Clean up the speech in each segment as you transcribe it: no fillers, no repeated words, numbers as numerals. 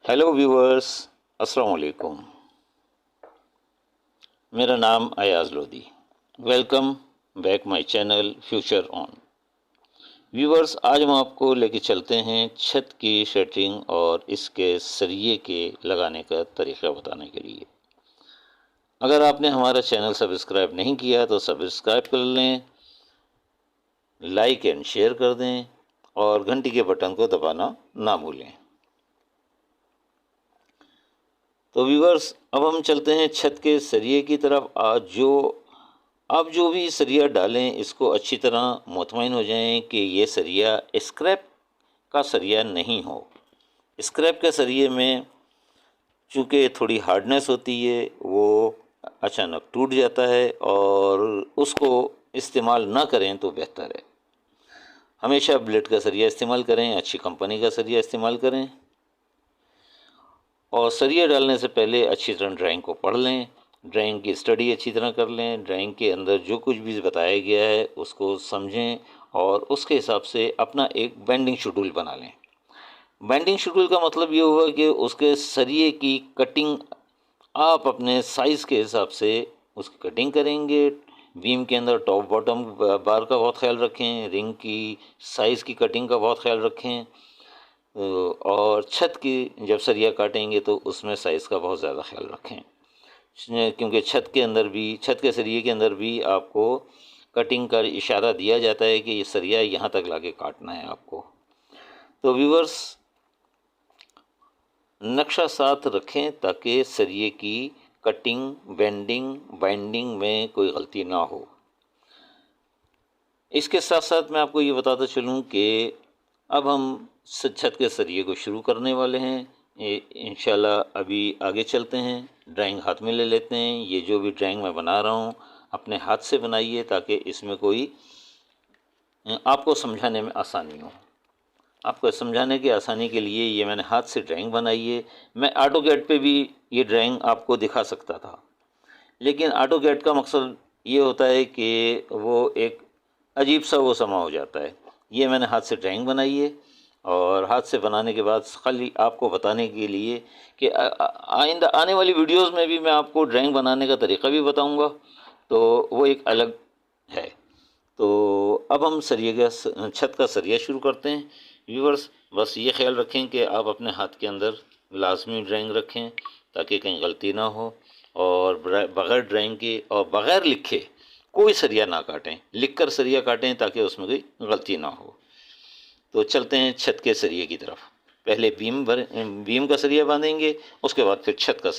Hello viewers, अस्सलाम वालेकुम। मेरा नाम Ayaz Lodhi. Welcome back my channel future on. Viewers, आज हम आपको लेके चलते हैं छत की शटरिंग और इसके सरिये के लगाने का तरीका बताने के लिए। अगर आपने हमारा चैनल सब्सक्राइब नहीं किया तो सब्सक्राइब कर लें, लाइक एंड शेयर कर दें और घंटी के बटन को दबाना ना भूलें। तो व्यूअर्स, अब हम चलते हैं छत के सरिये की तरफ। आप जो भी सरिया डालें, इसको अच्छी तरह मुतमईन हो जाएं कि ये सरिया स्क्रैप का सरिया नहीं हो। स्क्रैप के सरिये में चूँकि थोड़ी हार्डनेस होती है, वो अचानक टूट जाता है और उसको इस्तेमाल ना करें तो बेहतर है। हमेशा ब्लेड का सरिया इस्तेमाल करें, अच्छी कंपनी का सरिया इस्तेमाल करें और सरिया डालने से पहले अच्छी तरह ड्राइंग को पढ़ लें, ड्राइंग की स्टडी अच्छी तरह कर लें, ड्राइंग के अंदर जो कुछ भी बताया गया है उसको समझें और उसके हिसाब से अपना एक बेंडिंग शेड्यूल बना लें। बेंडिंग शेड्यूल का मतलब ये हुआ कि उसके सरिये की कटिंग आप अपने साइज़ के हिसाब से उसकी कटिंग करेंगे। बीम के अंदर टॉप बॉटम बार का बहुत ख्याल रखें, रिंग की साइज़ की कटिंग का बहुत ख्याल रखें और छत की जब सरिया काटेंगे तो उसमें साइज़ का बहुत ज़्यादा ख्याल रखें, क्योंकि छत के सरिये के अंदर भी आपको कटिंग का इशारा दिया जाता है कि ये सरिया यहाँ तक लाके काटना है आपको। तो व्यूअर्स, नक्शा साथ रखें ताकि सरिये की कटिंग, बेंडिंग, बाइंडिंग में कोई गलती ना हो। इसके साथ साथ मैं आपको ये बताता चलूँ कि अब हम छत के सरिये को शुरू करने वाले हैं। इंशाल्लाह अभी आगे चलते हैं, ड्राइंग हाथ में ले लेते हैं। ये जो भी ड्राइंग मैं बना रहा हूँ अपने हाथ से बनाइए ताकि इसमें कोई आपको समझाने में आसानी हो। आपको समझाने की आसानी के लिए ये मैंने हाथ से ड्राइंग बनाई है। मैं ऑटोकैड पे भी ये ड्राइंग आपको दिखा सकता था, लेकिन ऑटोकैड का मकसद ये होता है कि वो एक अजीब सा वो समा हो जाता है। ये मैंने हाथ से ड्राइंग बनाई है और हाथ से बनाने के बाद खाली आपको बताने के लिए कि आइंदा आने वाली वीडियोस में भी मैं आपको ड्राइंग बनाने का तरीका भी बताऊंगा, तो वो एक अलग है। तो अब हम सरिये का छत का सरिया शुरू करते हैं। व्यूअर्स, बस ये ख्याल रखें कि आप अपने हाथ के अंदर लाजमी ड्राइंग रखें ताकि कहीं गलती ना हो और बग़ैर ड्राइंग के और बग़ैर लिखे कोई सरिया ना काटें। लिखकर सरिया काटें ताकि उसमें कोई गलती ना हो। तो चलते हैं छत के सरिये की तरफ। पहले बीम का सरिया बांधेंगे, उसके बाद फिर छत का।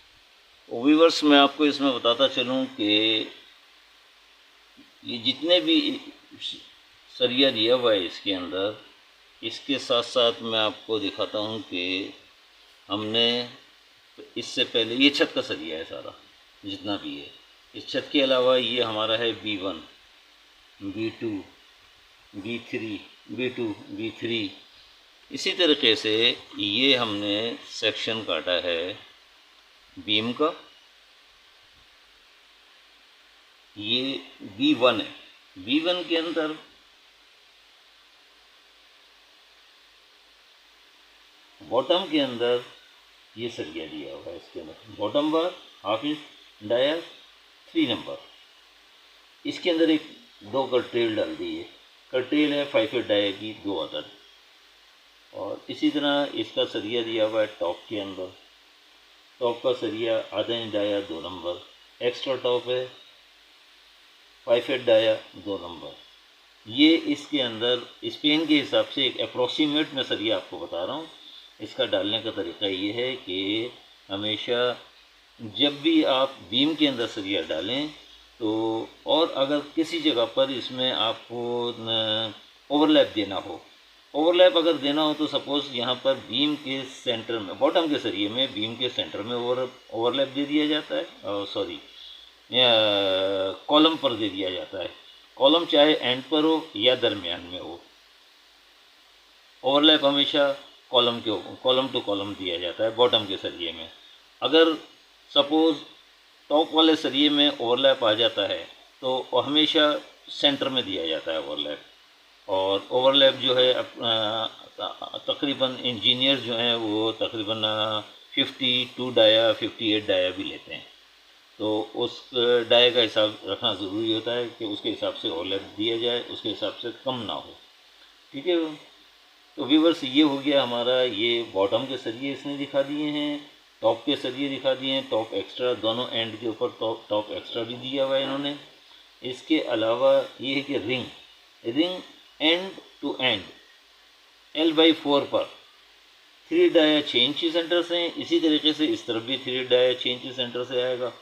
व्यूअर्स, मैं आपको इसमें बताता चलूँ कि ये जितने भी सरिया दिया हुआ है इसके अंदर, इसके साथ साथ मैं आपको दिखाता हूँ कि हमने इससे पहले ये छत का सरिया है सारा जितना भी है। इस छत के अलावा ये हमारा है B1, B2, B3, B2, B3। इसी तरीके से ये हमने सेक्शन काटा है बीम का। ये B1 है। B1 के अंदर बॉटम के अंदर ये सरिया दिया हुआ है। इसके अंदर bottom bar, half inch dia, 3 number. इसके अंदर एक 2 कर्टेल डाल दी है। कर्टेल है 5 फीट डाया की 2 अदद। और इसी तरह इसका सरिया दिया हुआ है टॉप के अंदर। टॉप का सरिया आधा inch dia 2 number. Extra top है 5 फीट डाया 2 नंबर। ये इसके अंदर इस पेन के हिसाब से एक अप्रोक्सीमेट मैं सरिया आपको बता रहा हूँ। इसका डालने का तरीका ये है कि हमेशा जब भी आप बीम के अंदर सरिया डालें तो, और अगर किसी जगह पर इसमें आपको ओवरलैप देना हो, ओवरलैप अगर देना हो तो सपोज़ यहाँ पर बीम के सेंटर में, बॉटम के सरिये में बीम के सेंटर में ओवरलैप दे दिया जाता है, सॉरी कॉलम पर दे दिया जाता है। कॉलम चाहे एंड पर हो या दरमियान में हो, ओवरलैप हमेशा कॉलम टू कॉलम दिया जाता है बॉटम के सरिये में। अगर सपोज़ टॉप वाले सरिये में ओवरलैप आ जाता है तो हमेशा सेंटर में दिया जाता है ओवरलैप। और ओवरलैप जो है तकरीबन इंजीनियर जो हैं वो तकरीबन 52 डाया 58 डाया भी लेते हैं। तो उस डाया का हिसाब रखना ज़रूरी होता है कि उसके हिसाब से ओवरलैप दिया जाए, उसके हिसाब से कम ना हो। ठीक है। तो व्यूवर्स, ये हो गया हमारा, ये बॉटम के सरिये इसने दिखा दिए हैं, टॉप के सरिये दिखा दिए हैं, टॉप एक्स्ट्रा दोनों एंड के ऊपर टॉप एक्स्ट्रा भी दिया हुआ है इन्होंने। इसके अलावा ये है कि ring and to and L/4 पर 3 डाया 6 इंची सेंटर से, इसी तरीके से इस तरफ भी 3 डाया 6 इंची सेंटर से आएगा।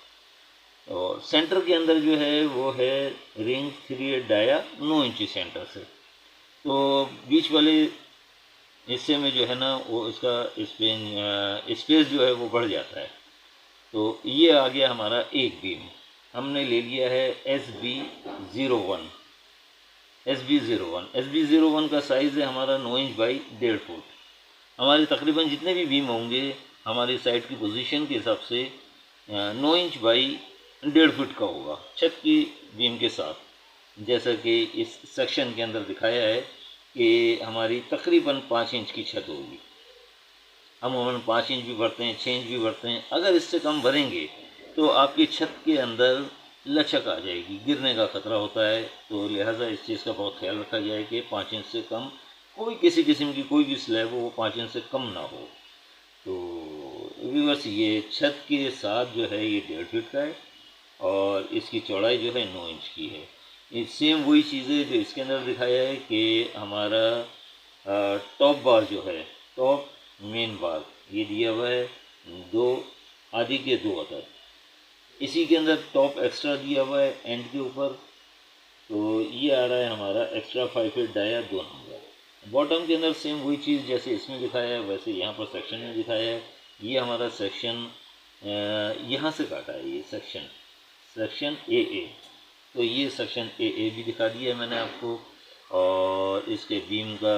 और सेंटर के अंदर जो है वो है रिंग 3 डाया 9 इंची सेंटर से। तो बीच वाले हिस्से में जो है ना वो इसका स्पेस जो है वो बढ़ जाता है। तो ये आ गया हमारा एक बीम, हमने ले लिया है SB01। SB01 का साइज़ है हमारा 9 इंच बाई 1.5 फुट। हमारे तकरीबन जितने भी बीम होंगे हमारी साइड की पोजीशन के हिसाब से 9 इंच बाई 1.5 फुट का होगा छत की बीम के साथ। जैसा कि इस सेक्शन के अंदर दिखाया है कि हमारी तकरीबन 5 इंच की छत होगी। हम अमूमन 5 इंच भी भरते हैं, 6 इंच भी भरते हैं। अगर इससे कम भरेंगे तो आपकी छत के अंदर लचक आ जाएगी, गिरने का ख़तरा होता है। तो लिहाजा इस चीज़ का बहुत ख्याल रखा जाए कि 5 इंच से कम कोई किसी किस्म की कोई भी स्लैब हो वो 5 इंच से कम ना हो। तो व्यूअर्स, ये छत के साथ जो है ये 1.5 फीट का है और इसकी चौड़ाई जो है 9 इंच की है। ये सेम वही चीज़ें जो इसके अंदर दिखाया है कि हमारा टॉप बार जो है, टॉप मेन बार ये दिया हुआ है 2 आधी के 2 अदद। इसी के अंदर टॉप एक्स्ट्रा दिया हुआ है एंड के ऊपर। तो ये आ रहा है हमारा extra 5 feet dia 2 number. Bottom के अंदर सेम वही चीज़ जैसे इसमें दिखाया है वैसे यहाँ पर सेक्शन में दिखाया है। ये हमारा सेक्शन यहाँ से काटा है, ये सेक्शन AA। तो ये सेक्शन AA भी दिखा दिया है मैंने आपको, और इसके बीम का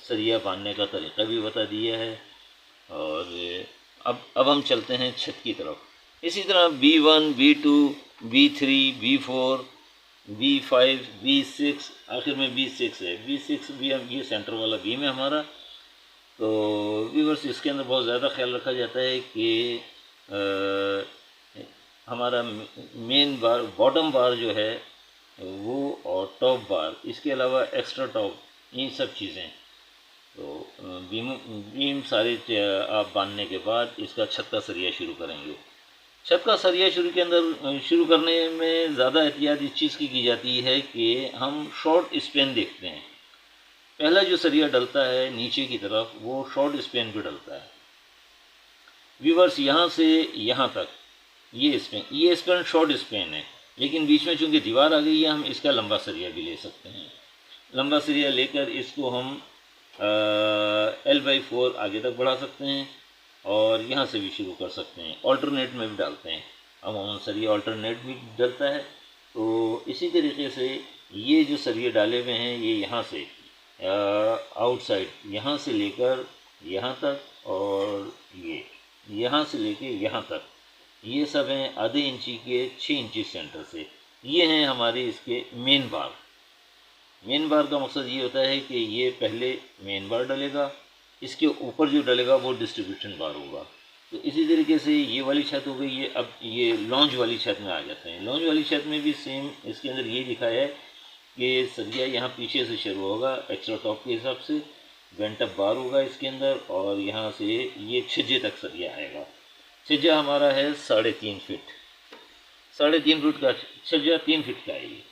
सरिया बांधने का तरीका भी बता दिया है। और अब हम चलते हैं छत की तरफ। इसी तरह B1, B2, B3, B4, B5, B6, आखिर में B6 है। B6 भी हम, ये सेंटर वाला बीम है हमारा। तो व्यूअर्स, इसके अंदर बहुत ज़्यादा ख्याल रखा जाता है कि हमारा मेन बार, बॉटम बार जो है वो, और टॉप बार, इसके अलावा एक्स्ट्रा टॉप, ये सब चीज़ें। तो बीम सारे आप बांधने के बाद इसका छत का सरिया शुरू करेंगे। छत का सरिया शुरू करने में ज़्यादा एहतियात इस चीज़ की जाती है कि हम शॉर्ट स्पेन देखते हैं। पहला जो सरिया डलता है नीचे की तरफ वो शॉर्ट स्पेन पे डलता है। व्यूवर्स, यहाँ से यहाँ तक ये स्पेन शॉर्ट स्पेन है, लेकिन बीच में चूँकि दीवार आ गई है हम इसका लंबा सरिया भी ले सकते हैं। लंबा सरिया लेकर इसको हम L/4 आगे तक बढ़ा सकते हैं और यहाँ से भी शुरू कर सकते हैं। ऑल्टरनेट में भी डालते हैं, अमूमन सरिया ऑल्टरनेट भी डलता है। तो इसी तरीके से ये जो सरिये डाले हुए हैं ये यहाँ से आउटसाइड, यहाँ से लेकर यहाँ तक, और ये यहाँ से लेके यहाँ तक, ये सब हैं आधे इंची के 6 इंची सेंटर से। ये हैं हमारे इसके मेन बार। मेन बार का मकसद ये होता है कि ये पहले मेन बार डलेगा, इसके ऊपर जो डलेगा वो डिस्ट्रीब्यूशन बार होगा। तो इसी तरीके से ये वाली छत हो गई। ये अब ये लॉन्च वाली छत में आ जाते हैं। लॉन्च वाली छत में भी सेम इसके अंदर ये दिखाया है कि सरिया यहाँ पीछे से शुरू होगा एक्स्ट्रा टॉप के हिसाब से, बेंट अप बार होगा इसके अंदर, और यहाँ से ये छज्जे तक सरिया आएगा। छज्जा हमारा है 3.5 फीट, 3.5 फीट का छज्जा, 3 फीट का है ये।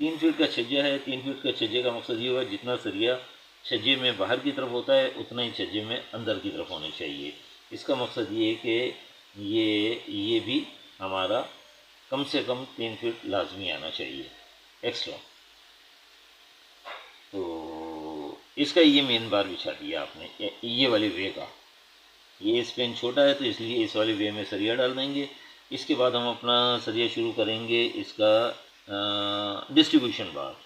3 फीट का छज्जा है। 3 फीट का छज्जे का मकसद ये हुआ जितना सरिया छज्जे में बाहर की तरफ होता है उतना ही छज्जे में अंदर की तरफ होना चाहिए। इसका मकसद ये है कि ये भी हमारा कम से कम 3 फीट लाजमी आना चाहिए एक्स्ट्रा। तो इसका ये मेन बार बिछा दिया आपने ये वाले वे का। ये स्पेन छोटा है तो इसलिए इस वाले वे में सरिया डाल देंगे। इसके बाद हम अपना सरिया शुरू करेंगे इसका डिस्ट्रीब्यूशन बार।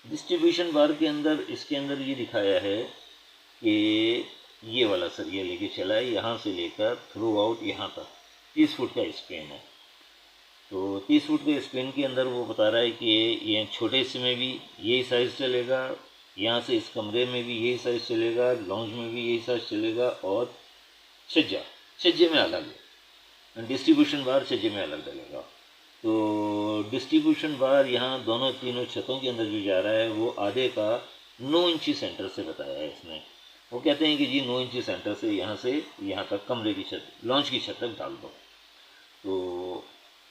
डिस्ट्रीब्यूशन बार के अंदर इसके अंदर ये दिखाया है कि ये वाला सरिया लेके चला है यहाँ से लेकर थ्रू आउट यहाँ तक 30 फुट का स्पेन है। तो 30 फुट के स्पेन के अंदर वो बता रहा है कि ये छोटे हिस्से में भी यही साइज़ चलेगा, यहाँ से इस कमरे में भी यही साइज़ चलेगा, लॉन्ज में भी यही साइज़ चलेगा, और छज्जे में अलग है, डिस्ट्रीब्यूशन बार छज्जे में अलग डलेगा। तो डिस्ट्रीब्यूशन बार यहाँ दोनों तीनों छतों के अंदर जो जा रहा है वो आधे का 9 इंची सेंटर से बताया है इसने। वो कहते हैं कि जी 9 इंची सेंटर से यहाँ तक कमरे की छत, लॉन्च की छत तक डाल दो। तो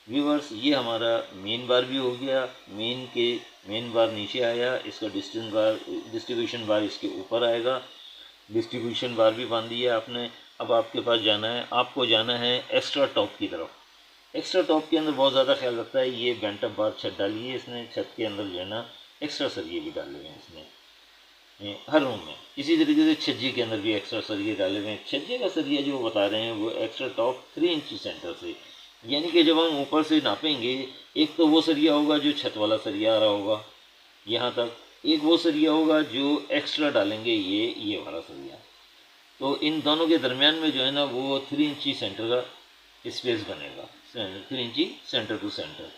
व्यूवर्स, ये हमारा मेन बार भी हो गया। मेन बार नीचे आया, इसका डिस्ट्रीब्यूशन बार इसके ऊपर आएगा। डिस्ट्रीब्यूशन बार भी बांध दिया आपने। अब आपके पास आपको जाना है एक्स्ट्रा टॉप की तरफ। एक्स्ट्रा टॉप के अंदर बहुत ज़्यादा ख्याल रखता है, ये बेंटअप बार छत डाली है इसने, छत के अंदर जो है ना एक्स्ट्रा सरिये भी डाले हुए हैं इसने हर रूम में। इसी तरीके से छज्जे के अंदर भी एक्स्ट्रा सरिये डाले हुए हैं। छज्जे का सरिया जो बता रहे हैं वो एक्स्ट्रा टॉप 3 इंची सेंटर से, यानी कि जब हम ऊपर से नापेंगे, एक तो वो सरिया होगा जो छत वाला सरिया आ रहा होगा यहाँ तक, एक वो सरिया होगा जो एक्स्ट्रा डालेंगे ये वाला सरिया। तो इन दोनों के दरमियान में जो है ना वो 3 इंची सेंटर का स्पेस बनेगा, 3 इंची सेंटर टू सेंटर।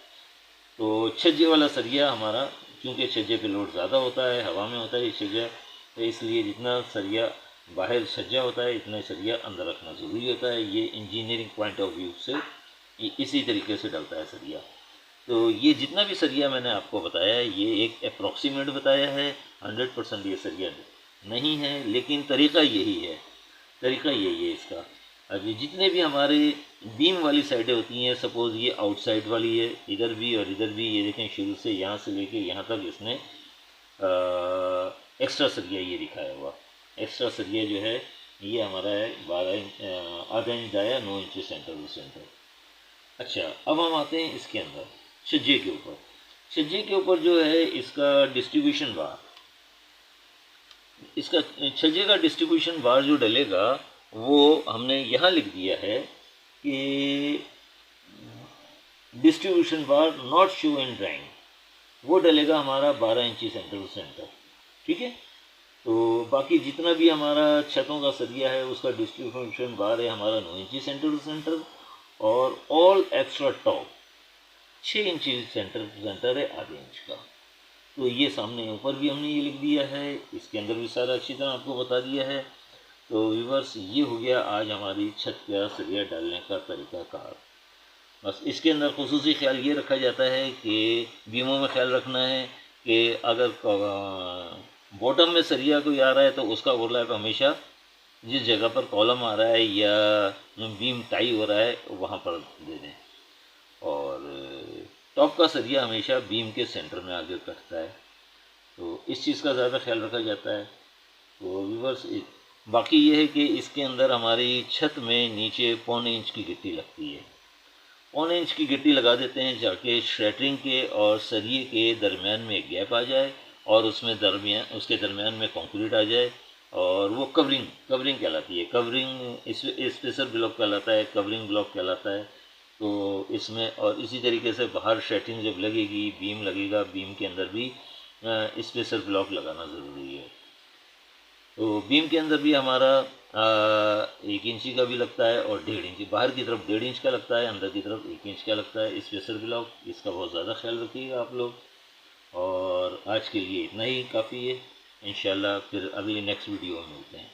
तो छज्जे वाला सरिया हमारा, क्योंकि छज्जे पे लोड ज़्यादा होता है, हवा में होता है ये छज्जा, तो इसलिए जितना सरिया बाहर छज्जा होता है इतना सरिया अंदर रखना ज़रूरी होता है। ये इंजीनियरिंग पॉइंट ऑफ व्यू से इसी तरीके से डलता है सरिया। तो ये जितना भी सरिया मैंने आपको बताया है ये एक अप्रॉक्सीमेट बताया है, 100% ये सरिया नहीं है, लेकिन तरीक़ा यही है इसका। अभी जितने भी हमारे बीम वाली साइडें होती हैं, सपोज़ ये आउटसाइड वाली है, इधर भी और इधर भी, ये देखें शुरू से यहाँ से लेके यहाँ तक इसने एक्स्ट्रा सरिया ये दिखाया हुआ। एक्स्ट्रा सरिया जो है ये हमारा है 12 इंच, आधा इंच दाया, 9 इंच सेंटर टू सेंटर। अच्छा, अब हम आते हैं इसके अंदर छज्जे के ऊपर। छज्जे के ऊपर जो है इसका डिस्ट्रीब्यूशन बार, इसका छज्जे का डिस्ट्रीब्यूशन बार जो डलेगा वो हमने यहाँ लिख दिया है कि distribution bar not show in drawing, वो डलेगा हमारा 12 इंची सेंटर टू सेंटर। ठीक है, तो बाकी जितना भी हमारा छतों का सरिया है उसका डिस्ट्रीब्यूशन बार है हमारा 9 इंची सेंटर टू सेंटर, और ऑल एक्स्ट्रा टॉप 6 इंची सेंटर टू सेंटर है, आधे इंच का। तो ये सामने ऊपर भी हमने ये लिख दिया है, इसके अंदर भी सारा अच्छी तरह आपको बता दिया है। तो व्यूअर्स, ये हो गया आज हमारी छत का सरिया डालने का तरीक़ाकार। बस इसके अंदर खुसूसी ख्याल ये रखा जाता है कि बीमों में ख्याल रखना है कि अगर बॉटम में सरिया कोई आ रहा है तो उसका ओवरलैप हमेशा जिस जगह पर कॉलम आ रहा है या बीम टाई हो रहा है वहाँ पर दे दें, और टॉप का सरिया हमेशा बीम के सेंटर में आगे कटता है। तो इस चीज़ का ज़्यादा ख्याल रखा जाता है। तो व्यूअर्स, बाकी ये है कि इसके अंदर हमारी छत में नीचे 1.25 इंच की गिट्टी लगती है। 1.25 इंच की गिट्टी लगा देते हैं जाके शटरिंग के और सरिये के दरमियान में एक गैप आ जाए, और उसके दरमियान में कंक्रीट आ जाए, और वो कवरिंग कहलाती है। कवरिंग स्पेसर ब्लॉक कहलाता है, कवरिंग ब्लॉक कहलाता है। तो इसमें और इसी तरीके से बाहर शटरिंग जब लगेगी, बीम लगेगा, बीम के अंदर भी स्पेसर ब्लॉक लगाना ज़रूरी है। तो बीम के अंदर भी हमारा 1 इंची का भी लगता है और 1.5 इंची, बाहर की तरफ 1.5 इंच का लगता है, अंदर की तरफ 1 इंच का लगता है स्पेसर ब्लॉक। इसका बहुत ज़्यादा ख्याल रखिएगा आप लोग। और आज के लिए इतना ही काफ़ी है। इंशाल्लाह फिर अगली नेक्स्ट वीडियो में मिलते हैं।